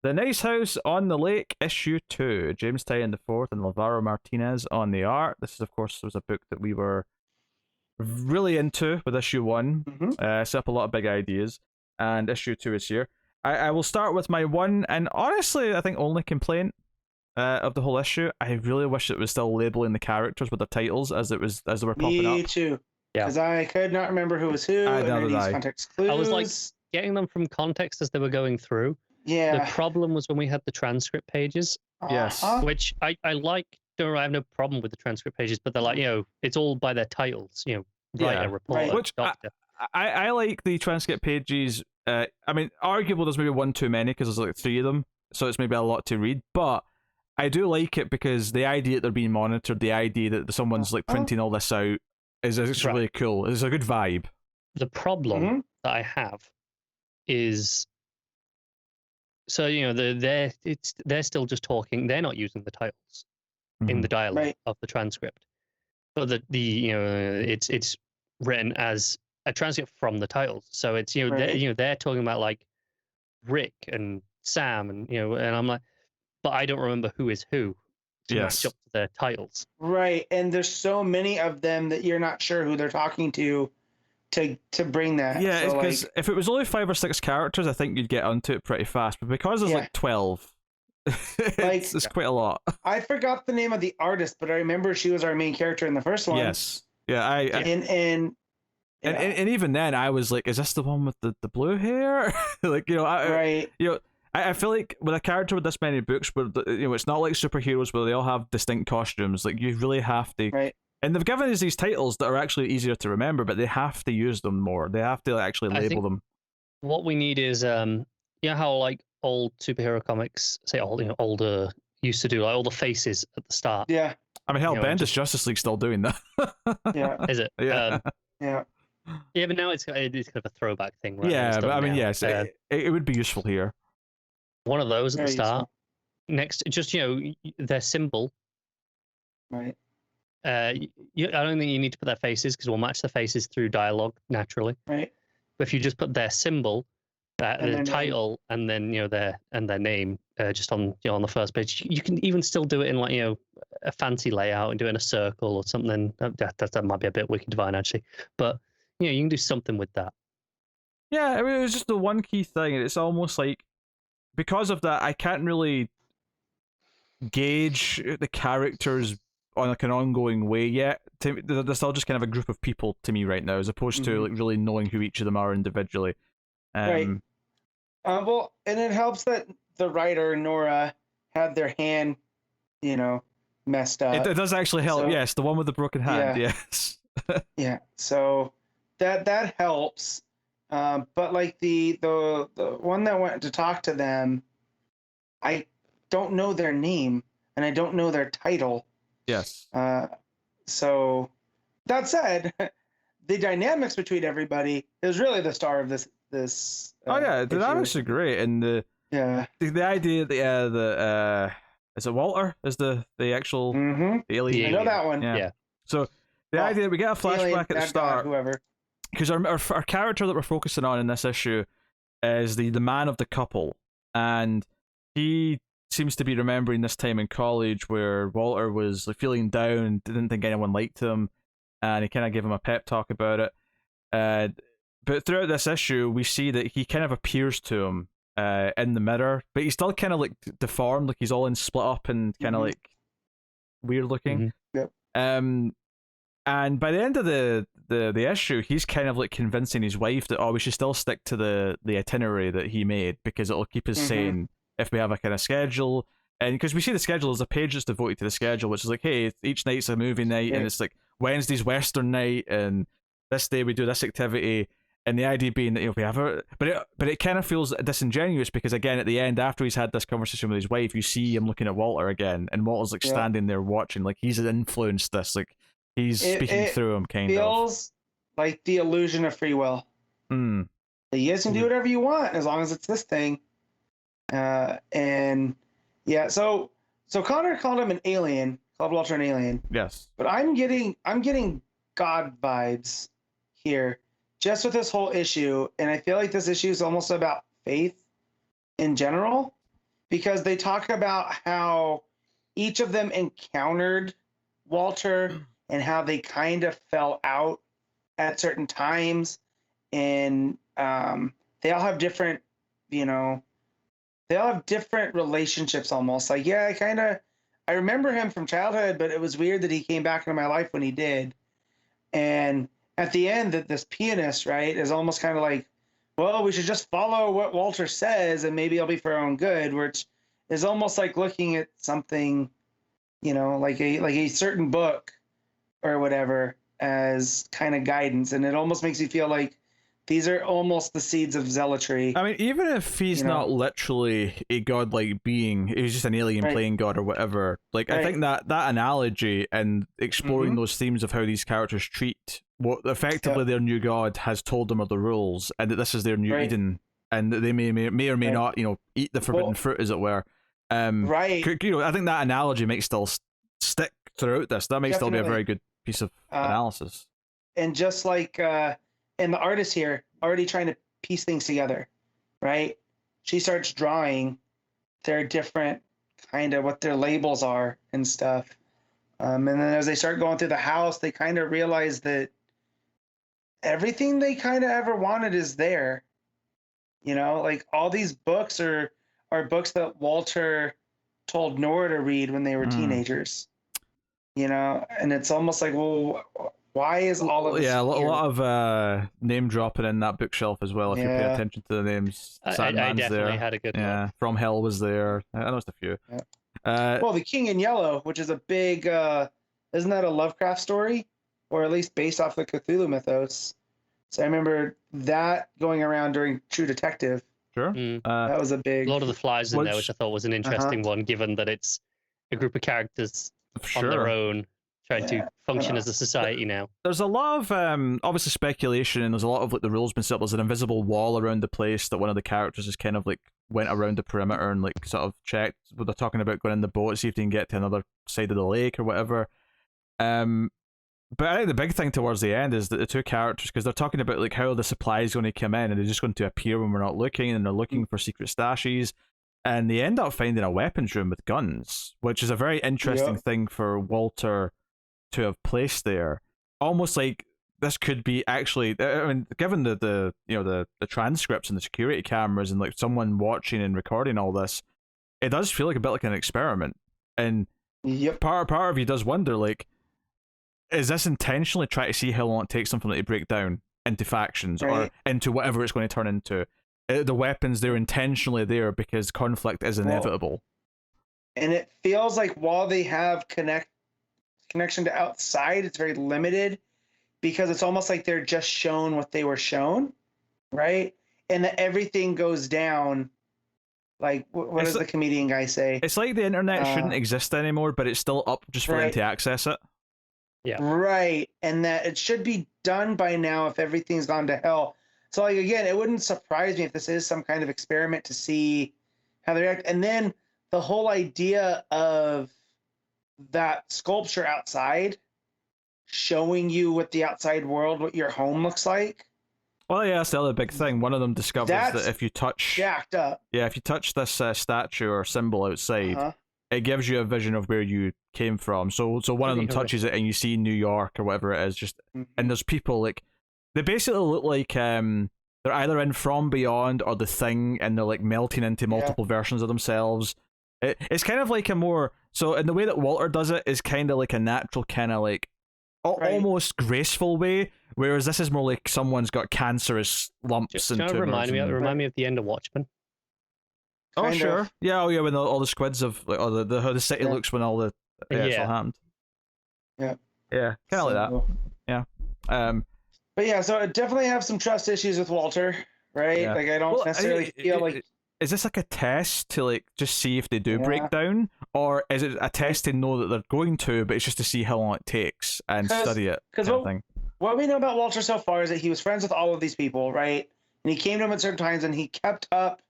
The Nice House on the Lake, issue 2. James Tynion IV and Alvaro Martinez on the art. This is, of course, was a book that we were really into with issue 1. Set up a lot of big ideas, and issue 2 is here. I will start with my one, and honestly, I think only complaint of the whole issue. I really wish it was still labeling the characters with the titles as they were popping up. Me too. Because I could not remember who was who. And these context clues. I was like getting them from context as they were going through. Yeah. The problem was when we had the transcript pages. Yes. Which I like. I have no problem with the transcript pages, but they're like, it's all by their titles. Writer, reporter, Which doctor. I like the transcript pages. I mean, arguable there's maybe one too many because there's like 3 of them, so it's maybe a lot to read. But I do like it because the idea that they're being monitored, the idea that someone's like printing all this out, is really cool. It's a good vibe. The problem that I have is, so they're still just talking. They're not using the titles in the dialogue of the transcript, but it's written as a transcript from the titles. So it's they're talking about like Rick and Sam and and I'm like, but I don't remember who is who to match up to their titles. Right, and there's so many of them that you're not sure who they're talking to bring that. Yeah, so because if it was only 5 or 6 characters, I think you'd get onto it pretty fast. But because there's like 12, it's quite a lot. I forgot the name of the artist, but I remember she was our main character in the first one. Yes. Yeah, and even then, I was like, "Is this the one with the blue hair?" Like, I feel like with a character with this many books, where it's not like superheroes where they all have distinct costumes. Like, you really have to. And they've given us these titles that are actually easier to remember, but they have to use them more. They have to actually label them. What we need is, how like old superhero comics, say older used to do, like all the faces at the start. Yeah. I mean, hell, Bendis Justice League's still doing that. Yeah. Is it? Yeah. Yeah, but now it's kind of a throwback thing, right? Yeah, but I mean, yes, it would be useful here. One of those at the start. Useful. Next, just their symbol. Right. I don't think you need to put their faces because we'll match the faces through dialogue naturally. Right. But if you just put their symbol, the title, and then their name, just on on the first page, you can even still do it in like a fancy layout and do it in a circle or something. That might be a bit Wicked Divine actually, but you can do something with that. Yeah, I mean, it was just the one key thing. It's almost like because of that, I can't really gauge the characters on like an ongoing way yet. They're still just kind of a group of people to me right now, as opposed to like really knowing who each of them are individually. Right. Well, and it helps that the writer Nora had their hand, messed up. It does actually help. So, yes, the one with the broken hand. Yeah. Yes. Yeah. So that helps. But like the one that went to talk to them, I don't know their name and I don't know their title. Yes. So that said, the dynamics between everybody is really the star of this. The dynamics are great, and the idea that is it Walter is the actual alien? I know that one. Yeah. So the idea that we get a flashback at the start, whoever, because our character that we're focusing on in this issue is the man of the couple, and he seems to be remembering this time in college where Walter was like feeling down and didn't think anyone liked him, and he kind of gave him a pep talk about it. But throughout this issue, we see that he kind of appears to him in the mirror, but he's still kind of like deformed, like he's all in split up and kind of like weird looking. Yep. And by the end of the issue, he's kind of like convincing his wife that we should still stick to the itinerary that he made because it'll keep us sane if we have a kind of schedule. And because we see the schedule as a page that's devoted to the schedule, which is like, hey, each night's a movie night, and it's like Wednesday's Western night, and this day we do this activity. And the idea being that we have her, but it kind of feels disingenuous because again at the end, after he's had this conversation with his wife, you see him looking at Walter again, and Walter's like standing there watching, like he's influenced this, like he's speaking through him. Feels like the illusion of free will. You guys can do whatever you want as long as it's this thing. And yeah, so Connor called him an alien, called Walter an alien. Yes, but I'm getting God vibes here. Just with this whole issue, and I feel like this issue is almost about faith in general. because they talk about how each of them encountered Walter and how they kind of fell out at certain times, and they all have different, they all have different relationships almost. Like, yeah, I remember him from childhood, but it was weird that he came back into my life when he did. And at the end, that this pianist, right, is almost kind of like, well, we should just follow what Walter says, and maybe it'll be for our own good, which is almost like looking at something, like a certain book or whatever as kind of guidance, and it almost makes you feel like these are almost the seeds of zealotry. I mean, even if he's not literally a godlike being, he's just an alien playing God or whatever. Like, I think that analogy and exploring those themes of how these characters treat what effectively their new god has told them are the rules, and that this is their new Eden, and that they may or may not, eat the forbidden fruit, as it were. I think that analogy makes still stick throughout this. That may still be a very good piece of analysis. And just like, and the artist here already trying to piece things together, right? She starts drawing their different kind of what their labels are and stuff. And then as they start going through the house, they kind of realize that everything they kind of ever wanted is there. Like all these books are books that Walter told Nora to read when they were teenagers. And it's almost like, well, why is all of this a lot of name dropping in that bookshelf as well, if you pay attention to the names. I definitely had a good look. From Hell was there. I noticed a few. Well, The King in Yellow, which is a big, isn't that a Lovecraft story? Or at least based off the Cthulhu mythos. So I remember that going around during True Detective. Sure. That was a big... Lord of the Flies in there, which I thought was an interesting one, given that it's a group of characters on their own, trying to function as a society now. There's a lot of obviously speculation, and there's a lot of like the rules been set up. There's an invisible wall around the place that one of the characters has kind of like went around the perimeter and like sort of checked. They're talking about going in the boat, see if they can get to another side of the lake or whatever. But I think the big thing towards the end is that the two characters, because they're talking about like how the supply is going to come in, and they're just going to appear when we're not looking, and they're looking for secret stashes. And they end up finding a weapons room with guns, which is a very interesting thing for Walter to have placed there. Almost like this could be actually, I mean, given the transcripts and the security cameras and like someone watching and recording all this, it does feel like a bit like an experiment. And part of you does wonder, like, is this intentionally trying to see how long it takes something to break down into factions or into whatever it's going to turn into? The weapons, they're intentionally there because conflict is inevitable. And it feels like while they have connection to outside, it's very limited because it's almost like they're just shown what they were shown, right? And that everything goes down. Like, what does the comedian guy say? It's like the internet shouldn't exist anymore, but it's still up just for them to access it. Yeah. Right. And that it should be done by now if everything's gone to hell. So, like, again, it wouldn't surprise me if this is some kind of experiment to see how they react. And then the whole idea of that sculpture outside showing you what the outside world, what your home looks like. Well, yeah, that's the other big thing. One of them discovers that if you touch... jacked up. Yeah, if you touch this statue or symbol outside, it gives you a vision of where you came from. So one of them touches it and you see New York or whatever it is. Just and there's people, like... They basically look like they're either in From Beyond or The Thing, and they're like melting into multiple versions of themselves. It's kind of like a more... So in the way that Walter does it is kind of like a natural kind of like almost graceful way, whereas this is more like someone's got cancerous lumps and tumors. Remind me of the end of Watchmen. Oh, sure. Yeah, when all the squids of like, or how the city looks when all the it's all happened. Yeah, kind of like that. Yeah. But yeah, so I definitely have some trust issues with Walter, right? Yeah. Like I don't necessarily feel like... Is this like a test to like just see if they do break down? Or is it a test to know that they're going to, but it's just to see how long it takes and study it? Because what we know about Walter so far is that he was friends with all of these people, right? And he came to them at certain times and he kept up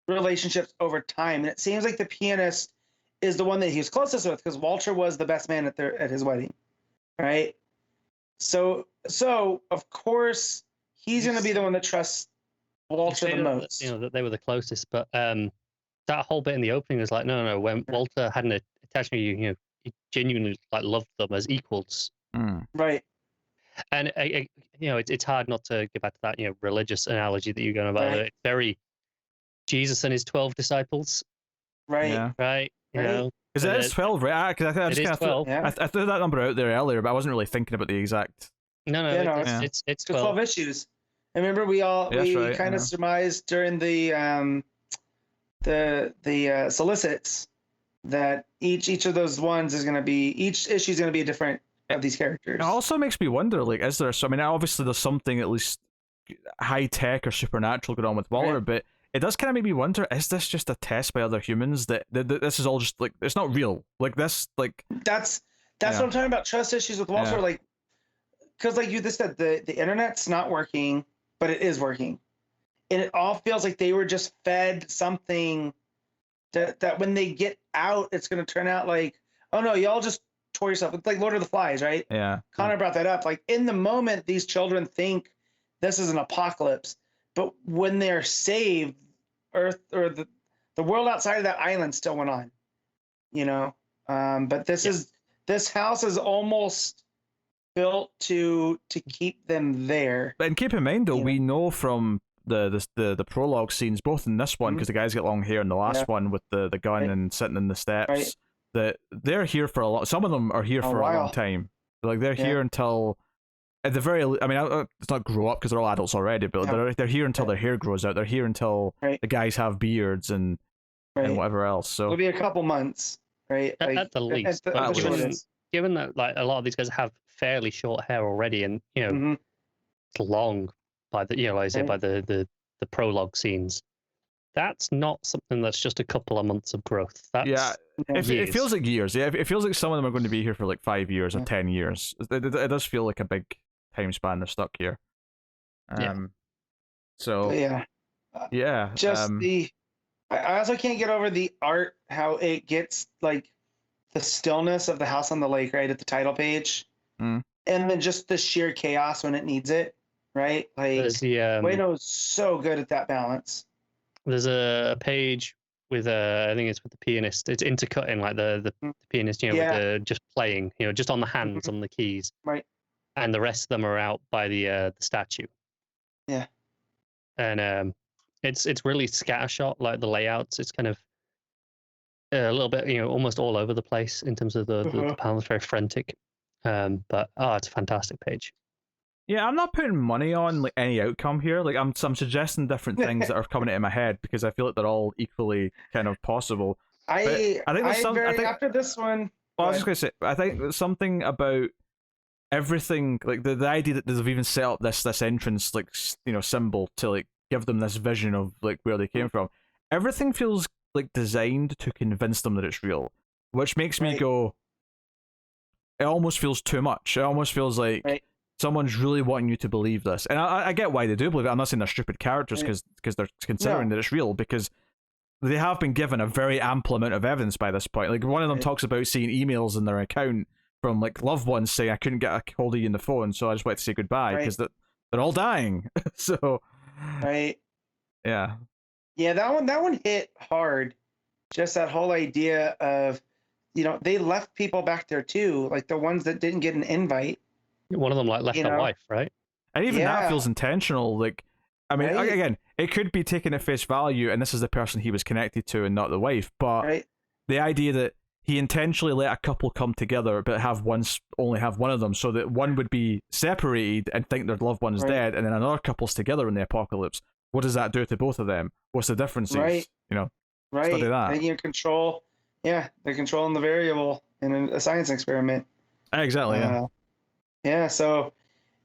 relationships over time. And it seems like the pianist is the one that he was closest with because Walter was the best man at his wedding, right? So of course he's going to be the one that trusts Walter the most. That they were the closest, but that whole bit in the opening is like, no. When Walter had an attachment, he genuinely like loved them as equals. Right. And it's hard not to get back to that religious analogy that you're going about. Right. It's very Jesus and his 12 disciples. Right. Yeah. Right. Because it is 12, right? Because I just kind of 12. I threw that number out there earlier, but I wasn't really thinking about the exact. No, it's 12 issues. I remember we kind of surmised during the solicits that each of those ones is going to be, each issue is going to be a different of these characters. It also makes me wonder, like, is there? So I mean, obviously there's something at least high tech or supernatural going on with Walter, but it does kind of make me wonder: is this just a test by other humans? That this is all just like it's not real. Like this, like that's what I'm talking about. Trust issues with Walter, like because like you just said, the internet's not working, but it is working, and it all feels like they were just fed something that when they get out, it's going to turn out like, oh no, y'all just tore yourself. It's like Lord of the Flies, right? Yeah. Connor brought that up. Like in the moment, these children think this is an apocalypse, but when they're saved, Earth or the world outside of that island still went on, but this house is almost built to keep them there. And keep in mind though, we know from the prologue scenes, both in this one because the guys get long hair, and the last one with the gun and sitting in the steps, that they're here for a lot. Some of them are here for a long time. Like they're here until at the very. I mean, it's not grow up because they're all adults already, but they're here until their hair grows out. They're here until the guys have beards and whatever else. So it'll be a couple months, right? At the least. Given that like a lot of these guys have fairly short hair already, and it's long by the like I say by the prologue scenes. That's not something that's just a couple of months of growth. That's it feels like years. Yeah, it feels like some of them are going to be here for like 5 years or 10 years. It does feel like a big time span they're stuck here. So just I also can't get over the art, how it gets like the stillness of the house on the lake right at the title page, and then just the sheer chaos when it needs it, right? Like Uedo's so good at that balance. There's a page with I think it's with the pianist. It's intercutting like the pianist, with the just playing, just on the hands on the keys, right? And the rest of them are out by the statue. Yeah, and it's really scattershot, like the layouts. It's kind of a little bit, almost all over the place in terms of the panels, very frantic. But it's a fantastic page. Yeah, I'm not putting money on like any outcome here. Like I'm suggesting different things that are coming into my head because I feel like they're all equally kind of possible. I think after this one. Well, I was just gonna say, I think there's something about everything, like the idea that they've even set up this entrance like symbol to like give them this vision of like where they came from. Everything feels like designed to convince them that it's real, which makes me go. It almost feels too much. It almost feels like. Someone's really wanting you to believe this, and I get why they do believe it. I'm not saying they're stupid characters because they're considering that it's real, because they have been given a very ample amount of evidence by this point. Like one of them talks about seeing emails in their account from like loved ones saying, "I couldn't get a hold of you on the phone, so I just wanted to say goodbye because they're all dying." So, that one hit hard. Just that whole idea of, they left people back there too, like the ones that didn't get an invite. One of them like left a wife, right? And even that feels intentional. Like, I mean, again, it could be taken at face value, and this is the person he was connected to, and not the wife. But the idea that he intentionally let a couple come together, but only have one of them, so that one would be separated and think their loved one's dead, and then another couple's together in the apocalypse. What does that do to both of them? What's the differences? Right. Study that. And you control. Yeah, they're controlling the variable in a science experiment. Exactly. So,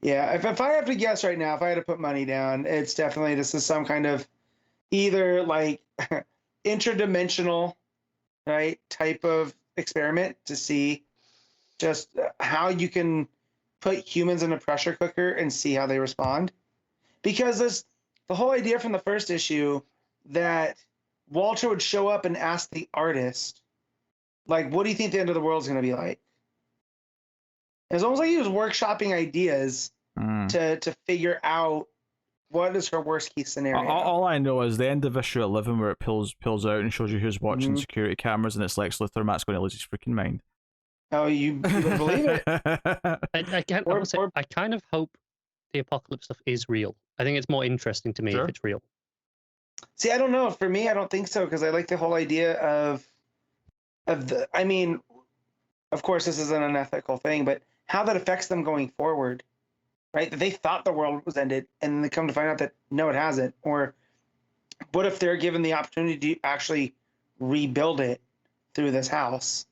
if I have to guess right now, if I had to put money down, it's definitely this is some kind of either like interdimensional, type of experiment to see just how you can put humans in a pressure cooker and see how they respond. Because the whole idea from the first issue that Walter would show up and ask the artist, like, what do you think the end of the world is going to be like? It's almost like he was workshopping ideas to figure out what is her worst case scenario? All I know is the end of issue 11 where it pulls out and shows you who's watching Mhm. security cameras, and it's Lex Luthor. Matt's going to lose his freaking mind. Oh, you would believe it? I kind of hope the apocalypse stuff is real. I think it's more interesting to me Sure. if it's real. See, I don't know. For me, I don't think so, because I like the whole idea of the. I mean, of course, this is an unethical thing, but how that affects them going forward, right? That they thought the world was ended, and then they come to find out that no, it hasn't. Or what if they're given the opportunity to actually rebuild it through this house?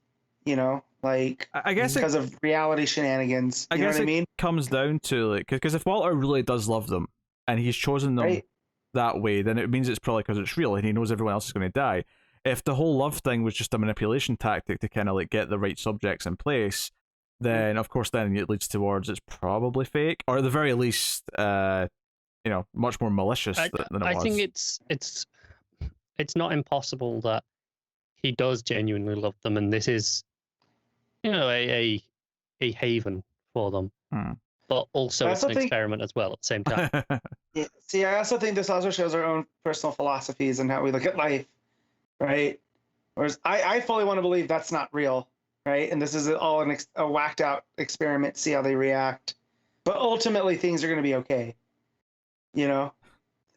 You know, like, I guess because of reality shenanigans. You know what I mean? Comes down to like, because if Walter really does love them and he's chosen them Right. that way, then it means it's probably because it's real and he knows everyone else is going to die. If the whole love thing was just a manipulation tactic to kind of like get the right subjects in place, then of course then it leads towards it's probably fake, or at the very least, much more malicious than it was. I think it's not impossible that he does genuinely love them, and this is, a haven for them. But also it's an experiment as well at the same time. Yeah. See, I also think this also shows our own personal philosophies and how we look at life, right? Whereas I fully want to believe that's not real, right? And this is all a whacked out experiment, see how they react. But ultimately, things are going to be okay, even though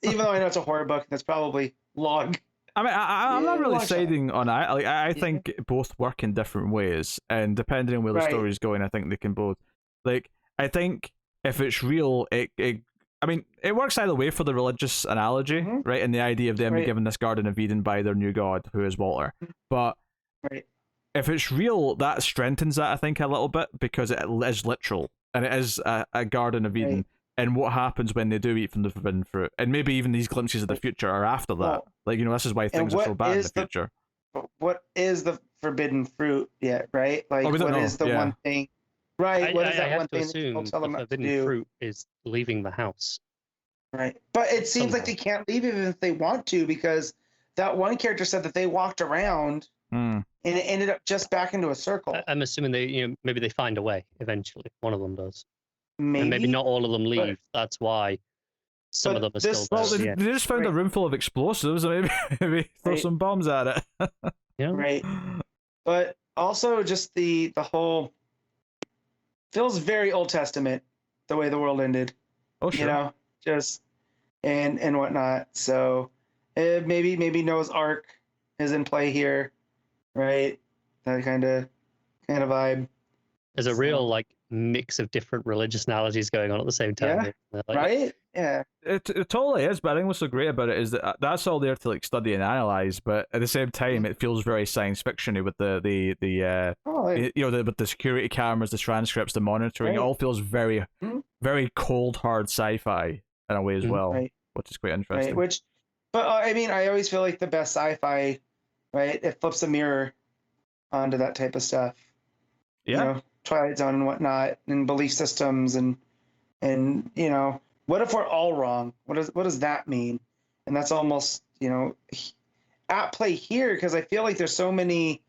I know it's a horror book, that's probably long. I mean, I'm not really siding on it. Like, I think both work in different ways, and depending on where the story's going, I think they can both. Like, I think if it's real, it works either way for the religious analogy, right? And the idea of them being given this Garden of Eden by their new god, who is Walter. But if it's real, that strengthens that, I think, a little bit, because it is literal, and it is a Garden of Eden. And what happens when they do eat from the forbidden fruit, and maybe even these glimpses of the future are after that. This is why things are so bad in the future. What is the forbidden fruit yet, right? Like, what is the one thing? Right. What is that one thing that people tell them not to do? The forbidden fruit is leaving the house. Right. But it seems like they can't leave even if they want to, because that one character said that they walked around and it ended up just back into a circle. I'm assuming maybe they find a way eventually. One of them does. Maybe. And maybe not all of them leave. That's why some of them are still there. Well, they just found a room full of explosives. Maybe throw some bombs at it. Yeah. Right. But also just the whole feels very Old Testament, the way the world ended. Oh, sure. Just and whatnot. So maybe Noah's Ark is in play here, right? That kind of vibe. There's a real mix of different religious analogies going on at the same time. Yeah. Right? Yeah. It totally is, but I think what's so great about it is that that's all there to study and analyze, but at the same time it feels very science fictiony with with the security cameras, the transcripts, the monitoring. It all feels very very cold hard sci-fi in a way as well, which is quite interesting. Right. But I always feel like the best sci-fi, right? It flips a mirror onto that type of stuff. Yeah. Twilight Zone and whatnot, and belief systems, and what if we're all wrong? What does that mean? And that's almost at play here, because I feel like there's so many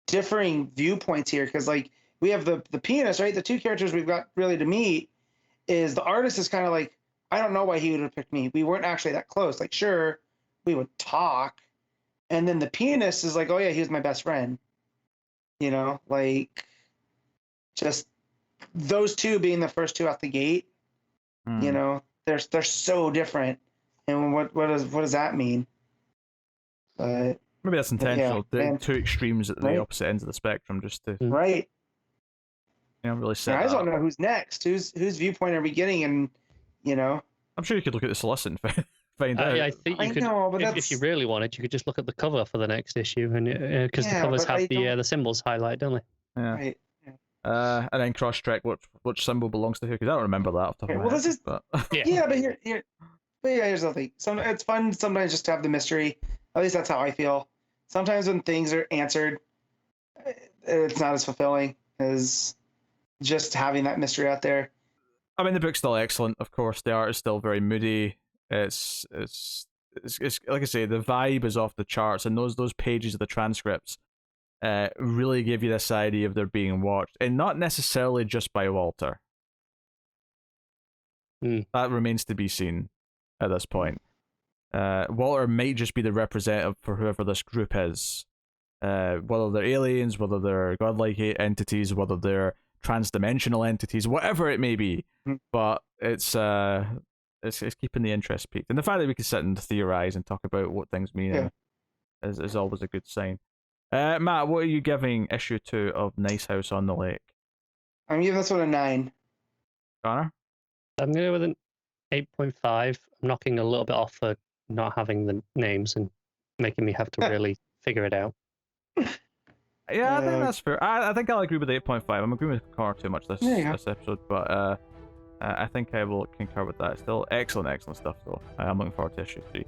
differing viewpoints here, because we have the pianist, right? The two characters we've got really to meet is the artist is kind of like, I don't know why he would have picked me. We weren't actually that close. Like, sure, we would talk, and then the pianist is like, oh yeah, he was my best friend. Just those two being the first two out the gate, they're so different. And what does that mean? But maybe that's intentional. Two extremes at the opposite ends of the spectrum, just to really set. I just don't know who's next. Whose viewpoint are we getting? And I'm sure you could look at the solicit and find out. I think you could. Know, but if you really wanted, you could just look at the cover for the next issue, and because the covers have the symbols highlight, don't they? Yeah. Right. And then cross-check which symbol belongs to who, because I don't remember that off the top of my head. This is, but here's the thing. It's fun sometimes just to have the mystery. At least that's how I feel. Sometimes when things are answered, it's not as fulfilling as just having that mystery out there. I mean, the book's still excellent, of course. The art is still very moody. It's like I say, the vibe is off the charts, and those pages of the transcripts really give you this idea of they're being watched, and not necessarily just by Walter. That remains to be seen. at this point. Walter might just be the representative for whoever this group is. Whether they're aliens, whether they're godlike entities, whether they're trans-dimensional entities, whatever it may be. But it's keeping the interest peaked. And the fact that we can sit and theorize and talk about what things mean is always a good sign. Matt, what are you giving issue 2 of Nice House on the Lake? I'm giving this one a 9. Connor? I'm going to go with an 8.5. I'm knocking a little bit off for not having the names and making me have to really figure it out. Yeah, I think that's fair. I think I'll agree with 8.5. I'm agreeing with Connor too much this episode, but I think I will concur with that. Still excellent stuff, though. I'm looking forward to issue 3.